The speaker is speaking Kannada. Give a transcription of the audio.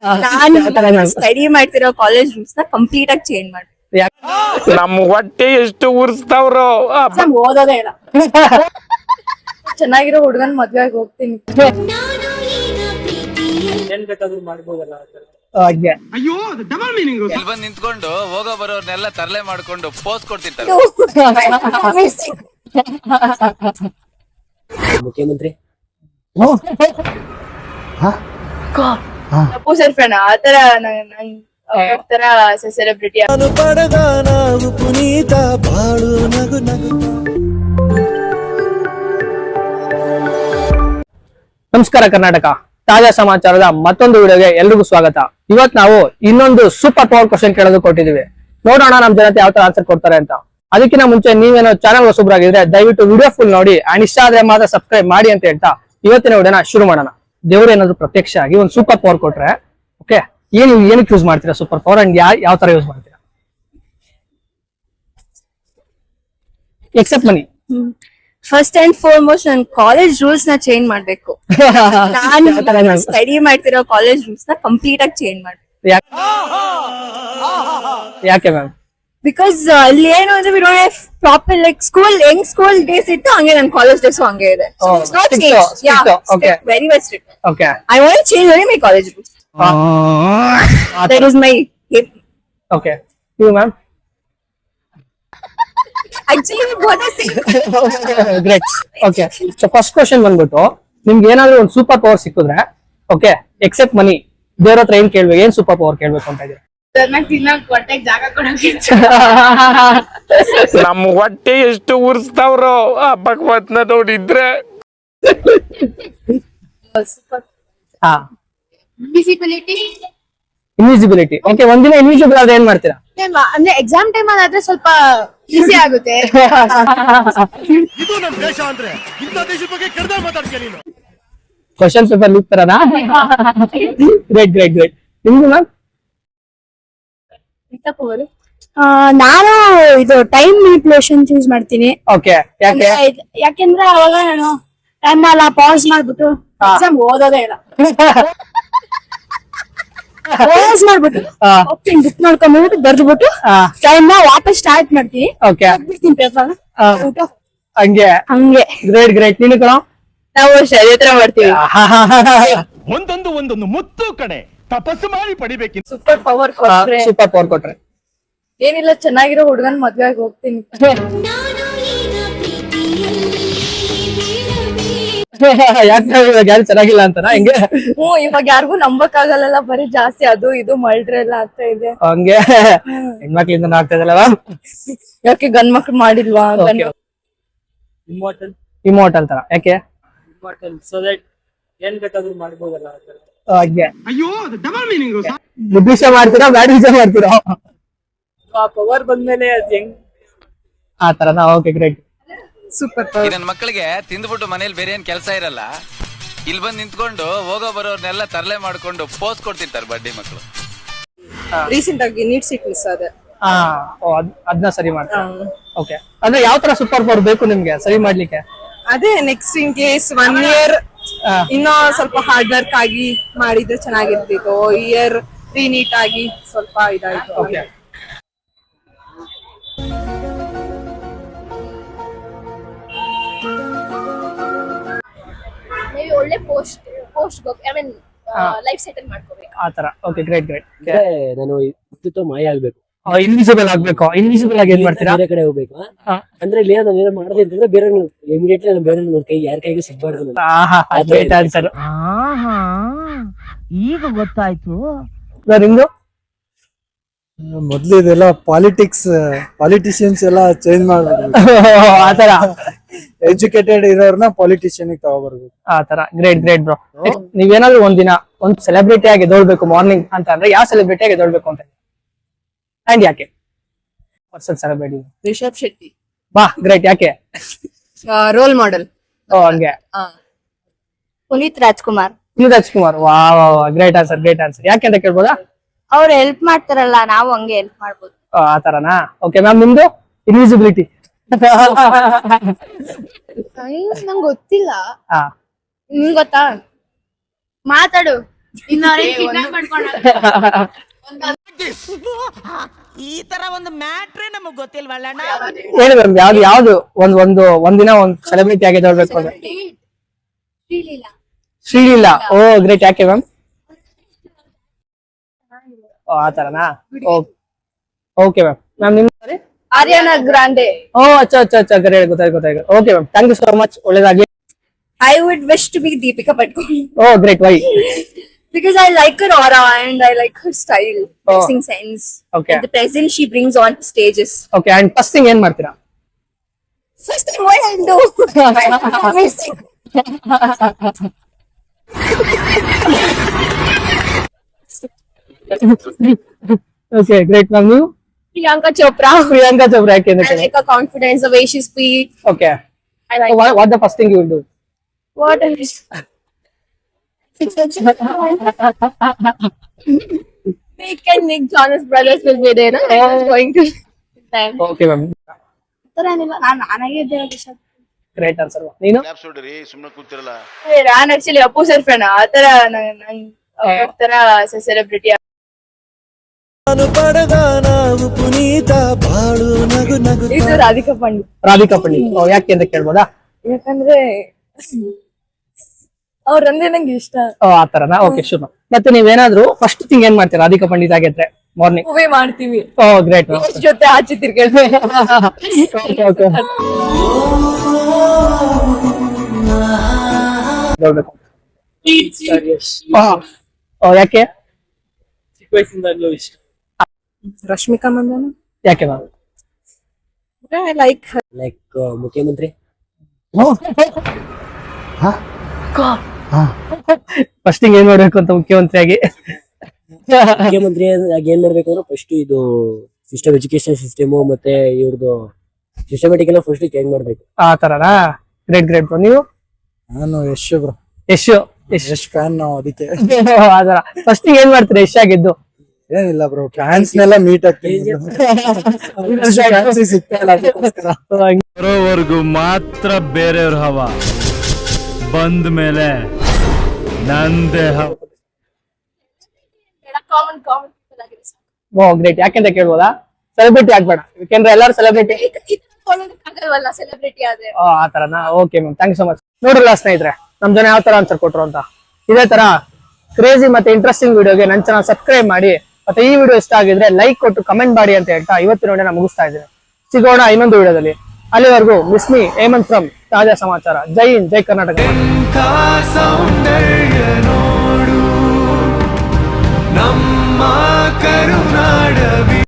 ನಾನು ಸ್ಟಡಿ ಮಾಡ್ತಿರೋ ಕಾಲೇಜ್ ರೂಲ್ಸ್ ನ ಕಂಪ್ಲೀಟ್ ಆಗಿ ಚೇಂಜ್ ಮಾಡಿ ನಮ್ ಹೊಟ್ಟೆ ಎಷ್ಟು ಉರ್ಸ್ತಾವ್ರೋ ಓದೋದೇ ಇಲ್ಲ. ಚೆನ್ನಾಗಿರೋ ಹುಡುಗನ್ ಮದ್ವೆ ಆಗಿ ಹೋಗ್ತೀನಿ. ಏನ್ ಬೇಕಾದ್ರೂ ಮಾಡ್ಬೋದಲ್ಲ. ಅಯ್ಯೋ ಡಬಲ್ ಮೀನಿಂಗ್. ಇಲ್ಲಿ ಬಂದು ನಿಂತ್ಕೊಂಡು ಹೋಗೋ ಬರೋರ್ನೆಲ್ಲ ತರಲೆ ಮಾಡ್ಕೊಂಡು ಪೋಸ್ ಕೊಡ್ತಿರ್ತಾರೆ. ಮುಖ್ಯಮಂತ್ರಿ ಅಪ್ಪು ಸರ್ ಫ್ರೆಂಡ್ ಆತರ ತರ ಸೆಲೆಬ್ರಿಟಿ. ನಮಸ್ಕಾರ ಕರ್ನಾಟಕ, ತಾಜಾ ಸಮಾಚಾರದ ಮತ್ತೊಂದು ವಿಡಿಯೋಗೆ ಎಲ್ರಿಗೂ ಸ್ವಾಗತ. ಇವತ್ ನಾವು ಇನ್ನೊಂದು ಸೂಪರ್ ಪವರ್ ಕ್ವಶನ್ ಕೇಳೋದು ಕೊಟ್ಟಿದೀವಿ. ನೋಡೋಣ ನಮ್ ಜನತೆ ಯಾವ ತರ ಆನ್ಸರ್ ಕೊಡ್ತಾರೆ ಅಂತ. ಅದಕ್ಕಿಂತ ಮುಂಚೆ ನೀವೇನೋ ಚಾನಲ್ ಹೊಸಬ್ರಾಗಿದ್ರೆ ದಯವಿಟ್ಟು ವಿಡಿಯೋ ಫುಲ್ ನೋಡಿ ಅಂಡ್ ಇಷ್ಟ ಆದ್ರೆ ಮಾತ್ರ ಸಬ್ಸ್ಕ್ರೈಬ್ ಮಾಡಿ ಅಂತ ಹೇಳ್ತಾ ಇವತ್ತಿನ ವಿಡಿಯೋನ ಶುರು ಮಾಡೋಣ. ದೇವ್ರು ಏನಾದ್ರು ಪ್ರತ್ಯಕ್ಷ ಆಗಿ ಒಂದು ಸೂಪರ್ ಪವರ್ ಕೊಟ್ರೆ ಓಕೆ, ಏನಕ್ಕೆ ಯೂಸ್ ಮಾಡ್ತೀರಾ ಸೂಪರ್ ಪವರ್ ಅಂಡ್ ಯಾವ ತರ ಯೂಸ್ ಮಾಡ್ತೀರಾ? Except money. First and foremost ನನ್ ಕಾಲೇಜ್ ರೂಲ್ಸ್ ನ ಚೇಂಜ್ ಮಾಡ್ಬೇಕು. ನಾನು ಸ್ಟಡಿ ಮಾಡ್ತಿರೋ ಕಾಲೇಜ್ ರೂಲ್ಸ್ ನ ಕಂಪ್ಲೀಟ್ ಆಗಿ ಚೇಂಜ್ ಮಾಡ್ಬೇಕು. ಯಾಕೆ ಮ್ಯಾಮ್? ಬಿಕಾಸ್ ಅಲ್ಲಿ ಏನು ಅಂದ್ರೆ ಪ್ರಾಪರ್ ಲೈಕ್ ಹೆಂಗ್ ಸ್ಕೂಲ್ ಡೇಸ್ ಇತ್ತು ಹಂಗೆ ನನ್ ಕಾಲೇಜ್ ಡೇಸ್ ಹಂಗೆ ಇದೆ. Very very strict. Okay, I want change very my college rules. That is my okay. you ma'am? actually what I say. Great. Okay, so first question ಬಂದ್ಬಿಟ್ಟು ನಿಮ್ಗೆ ಏನಾದ್ರೂ ಒಂದು ಸೂಪರ್ ಪವರ್ ಸಿಕ್ಕಿದ್ರೆ ಓಕೆ, ಎಕ್ಸೆಪ್ಟ್ ಮನಿ, ದೇವ್ರ ಹತ್ರ ಏನ್ ಕೇಳ್ಬೇಕು, ಏನ್ ಸೂಪರ್ ಪವರ್ ಕೇಳ್ಬೇಕು ಅಂತ ಇದ್ದೀರಾ? ನಮ್ ಹೊಟ್ಟೆ ಎಷ್ಟು ಉರ್ಸ್ತಾವ್ರೋ ಭಗವತ್ನ ನೋಡಿದ್ರೆ. ಹಾ, Visibility. ಇನ್ವಿಸಿಬಿಲಿಟಿ. ಓಕೆ, ಒಂದಿನ ಇನ್ವಿಸಿಬಲ್ ಆದ್ರೆ ಏನ್ ಮಾಡ್ತೀರಾ? ಅಂದ್ರೆ ಎಕ್ಸಾಮ್ ಟೈಮ್ ಆದ್ರೆ ಸ್ವಲ್ಪ ಈಸಿ ಆಗುತ್ತೆ. ಇದು ನಮ್ ದೇಶ ಅಂದ್ರೆ ಇಂಥ ದೇಶದ ಬಗ್ಗೆ ಕೆಡದ ಮಾತಾಡ್ತೀಯ ನೀನು. ಕ್ವಶನ್ ಪೇಪರ್ ಲೀಕ್ ತರನಾ? Great great great. ನಿಮ್ದು ಮ್ಯಾಮ್? ನಾನು ಇದು ಟೈಮ್ ಮ್ಯಾನಿಪ್ಯುಲೇಷನ್ ಯೂಸ್ ಮಾಡ್ತೀನಿ. ಓಕೆ, ಯಾಕೆ? ಯಾಕೆಂದ್ರೆ ಅವಾಗ ನಾನು ಟೈಮ್ ಎಲ್ಲ ಪಾಸ್ ಮಾಡ್ಬಿಟ್ಟು ಎಕ್ಸಾಮ್ ಓದೋದೇ ಇಲ್ಲ. ಪಾಸ್ ಮಾಡ್ಬಿಟ್ಟು ಹೋಗ್ತೀನಿ, ಬುಕ್ ನೋಡ್ಕೊಂಡ್ಬಿಟ್ಟು ಬರ್ದ್ಬಿಟ್ಟು ಟೈಮ್ ನ ವಾಪಸ್ ಸ್ಟಾರ್ಟ್ ಮಾಡ್ತೀನಿ. ಓಕೆ, ಬಿಡ್ತೀನಿ ಪೇಪರ್ ಊಟ ಹಂಗೆ ಹಂಗೆ. Great great. ನೀನು ಕಣ? ನಾವು ಅದೇ ತರ ಮಾಡ್ತೀವಿ. ಒಂದೊಂದು ಮುತ್ತು ಕಡೆ ತಪಸ್ಸು ಮಾಡಿ ಪಡಿಬೇಕಿತ್ತು. ಸೂಪರ್ ಪವರ್ ಕೊಟ್ರೆ ಸೂಪರ್ ಪವರ್ ಕೊಟ್ರೆ ಏನಿಲ್ಲ, ಚೆನ್ನಾಗಿರೋ ಹುಡುಗನ್ ಮದ್ವೆ ಆಗಿ ಹೋಗ್ತೀನಿ. ಯಾಕೆ ಯಾರು ಚೆನ್ನಾಗಿಲ್ಲ ಅಂತಾನ? ಹಿಂಗೆ ಇವಾಗ ಯಾರಿಗೂ ನಂಬಕ್ ಆಗಲ್ಲ, ಬರೀ ಜಾಸ್ತಿ ಅದು ಇದು ಮಲ್ಡ್ರೆ ಎಲ್ಲ ಆಗ್ತಾ ಇದೆ. ಹಂಗೆ ಹೆಣ್ಮಕ್ಳಿಂದ ಆಗ್ತಾ ಇದಲ್ಲ. ಯಾಕೆ ಗಂಡ್ ಮಕ್ಳು ಮಾಡಿಲ್ವಾ? ಇಮ್ಮೋರ್ಟಲ್. ಇಮೋರ್ಟಲ್ ತರ ಯಾಕೆ? ಇಮ್ಮೋರ್ಟಲ್ ಸೊ ದಟ್ ಏನ್ ಬೇಕಾದ್ರೂ ಮಾಡ್ಬೋದಲ್ಲ. ಹಂಗೆ ಅಯ್ಯೋ ಡಬಲ್ ಮೀನಿಂಗ್. ಗುಡ್ ವಿಷಯ ಮಾಡ್ತೀರಾ, ಬ್ಯಾಡ್ ವಿಷಯ ಮಾಡ್ತೀರಾ? ಆ ಪವರ್ ಬಂದ್ಮೇಲೆ ಅದ್ ಹೆಂಗ್ ಆ ತರನಾ? Okay, great. ಸೂಪರ್ ನನ್ನ ಮಕ್ಕಳಿಗೆ ತಿಂದ್ಬಿಟ್ಟು ಮನೇಲಿ ಬೇರೆ ಏನ್ ಕೆಲಸ ಇರಲ್ಲ, ಇಲ್ಲಿ ಬಂದು ನಿಂತ್ಕೊಂಡು ಹೋಗೋ ಬರೋರ್ನೆಲ್ಲ ತರಲೆ ಮಾಡ್ಕೊಂಡು ಪೋಸ್ ಕೊಡ್ತಿರ್ತಾರೆ ಬಡ್ಡಿ ಮಕ್ಕಳು. ರೀಸೆಂಟ್ ಆಗಿ ನೀಟ್ ಸೀಟ್ ಮಿಸ್ ಆದ. ಅದನ್ನ ಸರಿ ಮಾಡ್ತಾರೆ. ಓಕೆ, ಅಂದ್ರೆ ಯಾವ ತರ ಸೂಪರ್ ಪವರ್ ಬೇಕು ನಿಮ್ಗೆ ಸರಿ ಮಾಡ್ಲಿಕ್ಕೆ? ಅದೇ ನೆಕ್ಸ್ಟ್ ಇನ್ ಕೇಸ್ 1 year ಇನ್ನೂ ಸ್ವಲ್ಪ ಹಾರ್ಡ್ ವರ್ಕ್ ಆಗಿ ಮಾಡಿದ್ರೆ ಚೆನ್ನಾಗಿರ್ತಿತ್ತು. ಇಯರ್ ನೀಟ್ ಆಗಿ ಸ್ವಲ್ಪ ಇದಾಯ್ತು. ಓಕೆ, ಒಳ್ಳೆ post I mean life settle ಮಾಡ್ಕೋಬೇಕು ಆ ತರ. Okay, great great. ನಾನು ಇತ್ತು ಮಾಯ ಆಗ್ಬೇಕು. ಇನ್ವಿಸಿಬಲ್ ಆಗ್ಬೇಕು. ಇನ್ವಿಸಿಬಲ್ ಆಗಿ ಏನ್ ಮಾಡ್ತೀರಾ? ಬೇರೆ ಕಡೆ ಹೋಗ್ಬೇಕು. ಅಂದ್ರೆ ಇಲ್ಲಿ ನಾನು ಮಾಡದೆ ಅಂತಂದ್ರೆ ಬೇರೆ ಇಮಿಡಿಯೇಟ್ಲಿ ನಾನು ಬೇರೆ ಕೈ ಯಾರ ಕೈಗೆ ಸಿಗ್ಬಾರ್ದು. Great answer. ಈಗ ಗೊತ್ತಾಯ್ತು. ನಿಮ್ದು? ಮೊದ್ಲು ಇದೆಲ್ಲ ಪಾಲಿಟಿಷಿಯನ್ಸ್ ಎಲ್ಲ ಚೇಂಜ್ ಮಾಡ್ಬೇಕು. ಆತರ ಎಜುಕೇಟೆಡ್ ಇರೋರ್ನ ಪಾಲಿಟಿಷಿಯನ್ ತಗೋಬರ್ಬೇಕು. ಆತರ. Great great bro. ನೀವೇನಾದ್ರೂ ಒಂದಿನ ಒಂದ್ ಸೆಲೆಬ್ರಿಟಿ ಆಗಿ ಎದ್ದೋಳ್ಬೇಕು ಮಾರ್ನಿಂಗ್ ಅಂತ ಅಂದ್ರೆ ಯಾವ ಸೆಲೆಬ್ರಿಟಿ ಆಗಿ ಎದ್ದೋಳ್ಬೇಕು ಅಂತ ಅಂಡ್ ಯಾಕೆ? Person celebrity Rishab Shetty. ಬಾ, ಗ್ರೇಟ್. ಯಾಕೆ? Role model. ಓ ಹಂಗೆ. ಪುನೀತ್ ರಾಜ್ಕುಮಾರ್. ಪುನೀತ್ ರಾಜ್ಕುಮಾರ್. ವಾ, ಗ್ರೇಟ್ ಆನ್ಸರ್, ಗ್ರೇಟ್ ಆನ್ಸರ್. ಯಾಕೆ ಅಂತ ಕೇಳ್ಬೋದಾ? ಅವ್ರು ಹೆಲ್ಪ್ ಮಾಡ್ತಾರಲ್ಲ, ನಾವು ಹಂಗೆ ಹೆಲ್ಪ್ ಮಾಡ್ಬೋದು. ಆ ತರನಾ? ಓಕೆ ಮ್ಯಾಮ್, ನಿಮ್ದು? ಇನ್ವಿಸಿಬಿಲಿಟಿ. ನಂಗೆ ಗೊತ್ತಿಲ್ಲ. ನಿಂಗ್ ಗೊತ್ತಾ? ಮಾತಾಡು. ಹೇಳಿ ಮ್ಯಾಮ್, ಯಾವ್ದು ಒಂದಿನ ಒಂದ್ ಸೆಲೆಬ್ರಿಟಿ ಆಗಿ ಹೇಳ್ಬೇಕು ಅಂದ್ರೆ ಶ್ರೀಲೀಲಾ. Oh great. ಯಾಕೆ ಮ್ಯಾಮ್? ಆತರನಾ? Okay ma'am. ಮ್ಯಾಮ್ ನಿಮ್ Ariana Grande. ಓ ಅಚ್ಚಾ ಗ್ರೇಟ್, ಗೊತ್ತಾಯ್ತು. Okay ma'am, thank you so much. ಒಳ್ಳೇದಾಗ್ಲಿ. I would wish to be Deepika Padukone oh great. Why? because I like her aura and I like her style, dressing sense, Okay. and the presence she brings on stages. Okay, and first thing ಏನ್ ಮಾಡ್ತೀರಾ? First thing what I'll do. Okay great ma'am. ನೀವು? Priyanka Chopra. ಪ್ರಿಯಾಂಕಾ ಚೋಪ್ರಾ. ಯಾಕೆ? I like her confidence, the way she speaks. ಓಕೆ, I like what the first thing you will do? what else? Nick and Nick Jonas brothers will be there. I was going to them. Okay ma'am, ನಾನಾಗೆ ಗ್ರೇಟ್ ಆನ್ಸರ್. ನೀನು? ಸುಮ್ಮನೆ ಕೂತಿರಲ್ಲ. ನಾನು ಆಕ್ಚುಲಿ ಅಪ್ಪು ಸರ್ ಫ್ರೆಂಡ್ ಆತರ ತರ ಸೆಲೆಬ್ರಿಟಿ. ಇದು ರಾಧಿಕಾ ಪಂಡಿತ್. ರಾಧಿಕಾ ಪಂಡಿತ್. ಯಾಕೆ ಅಂತ ಕೇಳ್ಬೋದಾ? ಯಾಕಂದ್ರೆ ಅವ್ರಂದ್ರೆ ನಂಗೆ ಇಷ್ಟ. ಆತರನಾ? Okay sure. ಮತ್ತೆ ನೀವೇನಾದ್ರೂ ಫಸ್ಟ್ ಥಿಂಗ್ ಏನ್ ಮಾಡ್ತೀರಾ ರಾಧಿಕಾ ಪಂಡಿತ್ ಆಗಿದ್ರೆ? ಮಾರ್ನಿಂಗ್ ಮೂವಿ ಮಾಡ್ತೀವಿ. ಓ ಗ್ರೇಟ್. ಎಷ್ಟ್ ಜೊತೆ ಆಚೆ ತಿರ್ಗೇಳ್ತೀವಿ. ಓಕೆ ನೋಡ್ಬೇಕು. ಯಾಕೆ? ಚಿಕ್ಕ ವಯಸ್ಸಿಂದಾಗ್ಲೂ ಇಷ್ಟ. ರಶ್ಮಿಕಾ ಮಂದನ. ಯಾಕೆ ma'am? I like her. Like ಮುಖ್ಯಮಂತ್ರಿ. ಫಸ್ಟ್ ಥಿಂಗ್ ಏನ್ ಮಾಡ್ಬೇಕು ಅಂತ ಮುಖ್ಯಮಂತ್ರಿಯಾಗಿ? ಮುಖ್ಯಮಂತ್ರಿ ಆಗಿ ಏನ್ ಮಾಡ್ಬೇಕು ಅಂದ್ರೆ ಫಸ್ಟ್ ಇದು ಸಿಸ್ಟಮ್, ಎಜುಕೇಶನ್ ಸಿಸ್ಟಮ್ ಮತ್ತೆ ಇವ್ರದ್ದು ಸಿಸ್ಟಮೆಟಿಕ್ ಎಲ್ಲ ಫಸ್ಟ್ ಚೇಂಜ್ ಮಾಡ್ಬೇಕು. ಆ ತರನಾ? ಗ್ರೇಟ್. ನೀವು? ನಾನು ಯಶ್ ಬ್ರೋ. ಯಶ್ ಫ್ಯಾನ್ ನಾವು ಅದಕ್ಕೆ. ಆತರ ಫಸ್ಟ್ ಥಿಂಗ್ ಏನ್ ಮಾಡ್ತೀರಾ ಯಶ್ ಆಗಿದ್ದು? ಏನಿಲ್ಲ ಬ್ರೋ, ಫ್ಯಾನ್ಸ್ ನೆಲ್ಲ ಮೀಟ್ ಆಗ್ತೀನಿ. ಬರೋವರೆಗೂ ಮಾತ್ರ ಬೇರೆಯವ್ರ ಹವ, ಬಂದ ಮೇಲೆ ನಂದೇ ಹವ. Oh great. ಯಾಕೆಂತ ಕೇಳ್ಬೋದಾ? ಸೆಲೆಬ್ರಿಟಿ ಆಗ್ಬೇಡ, ಯಾಕೆಂದ್ರೆ ಎಲ್ಲರೂ ಸೆಲೆಬ್ರಿಟಿ. ಸೆಲೆಬ್ರಿಟಿ ಆದ್ರೆ ಆತರನಾ? Okay ma'am, thank you so much. ನೋಡಿರಲ್ಲ ಸ್ನೇಹಿತರೆ, ನಮ್ ಜನ ಯಾವ ತರ ಆನ್ಸರ್ ಕೊಟ್ರು ಅಂತ. ಇದೇ ತರ ಕ್ರೇಜಿ ಮತ್ತೆ ಇಂಟ್ರೆಸ್ಟಿಂಗ್ ವಿಡಿಯೋಗೆ ನನ್ನ ಚಾನಲ್ ಸಬ್ಸ್ಕ್ರೈಬ್ ಮಾಡಿ, ಮತ್ತೆ ಈ ವಿಡಿಯೋ ಇಷ್ಟ ಆಗಿದ್ರೆ ಲೈಕ್ ಕೊಟ್ಟು ಕಮೆಂಟ್ ಮಾಡಿ ಅಂತ ಹೇಳ್ತಾ ಇವತ್ತಿನ ವಿಡಿಯೋನ ಮುಗಿಸ್ತಾ ಇದ್ದೀನಿ. ಸಿಗೋಣ ಇನ್ನೊಂದು ವಿಡಿಯೋದಲ್ಲಿ. ಅಲ್ಲಿವರೆಗೂ ಮಿಸ್ಮಿ ಹೇಮಂತ್ ಫ್ರಮ್ ತಾಜಾ ಸಮಾಚಾರ. ಜೈ ಹಿಂದ್, ಜೈ ಕರ್ನಾಟಕ.